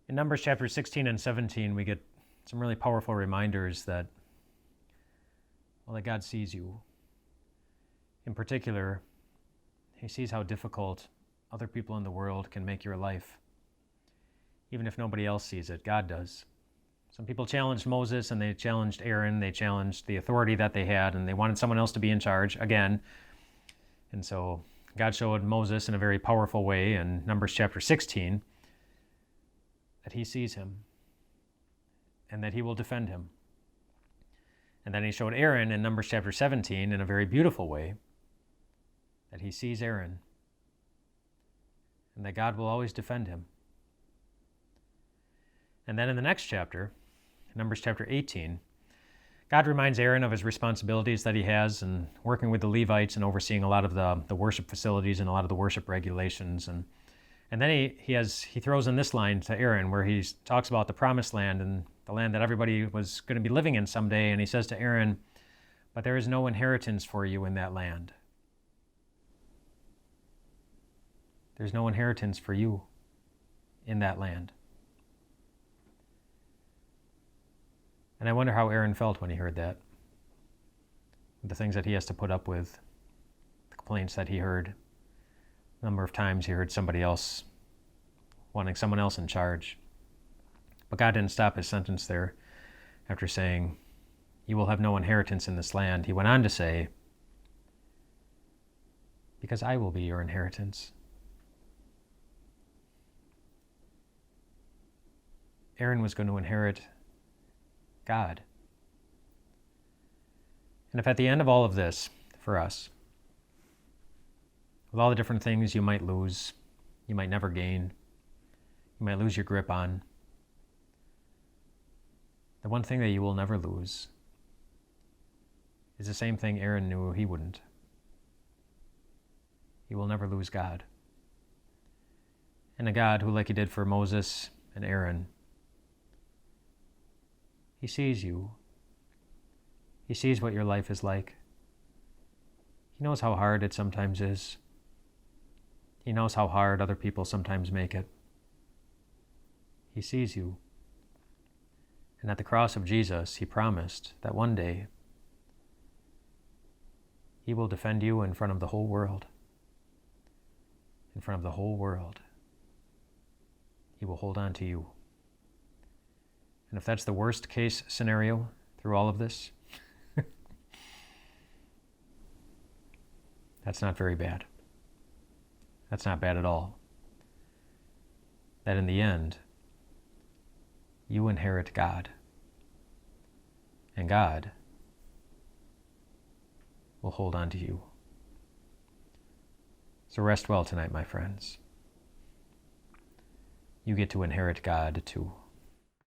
In Numbers chapter 16 and 17, we get some really powerful reminders that God sees you. In particular, he sees how difficult other people in the world can make your life. Even if nobody else sees it, God does. Some people challenged Moses and they challenged Aaron, they challenged the authority that they had, and they wanted someone else to be in charge again. And so God showed Moses in a very powerful way in Numbers chapter 16 that he sees him and that he will defend him. And then he showed Aaron in Numbers chapter 17 in a very beautiful way that he sees Aaron and that God will always defend him. And then in the next chapter, Numbers chapter 18, God reminds Aaron of his responsibilities that he has in working with the Levites and overseeing a lot of the worship facilities and a lot of the worship regulations. And then he throws in this line to Aaron where he talks about the promised land and the land that everybody was going to be living in someday. And he says to Aaron, "But there is no inheritance for you in that land." There's no inheritance for you in that land. And I wonder how Aaron felt when he heard that. The things that he has to put up with, the complaints that he heard. A number of times he heard somebody else wanting someone else in charge. But God didn't stop his sentence there after saying, "You will have no inheritance in this land." He went on to say, "Because I will be your inheritance." Aaron was going to inherit God. And if at the end of all of this, for us, with all the different things you might lose, you might never gain, you might lose your grip on, the one thing that you will never lose is the same thing Aaron knew he wouldn't. You will never lose God. And a God who, like he did for Moses and Aaron, he sees you. He sees what your life is like. He knows how hard it sometimes is. He knows how hard other people sometimes make it. He sees you. And at the cross of Jesus, he promised that one day he will defend you in front of the whole world. In front of the whole world. He will hold on to you. And if that's the worst case scenario through all of this, that's not very bad. That's not bad at all. That in the end, you inherit God. And God will hold on to you. So rest well tonight, my friends. You get to inherit God too.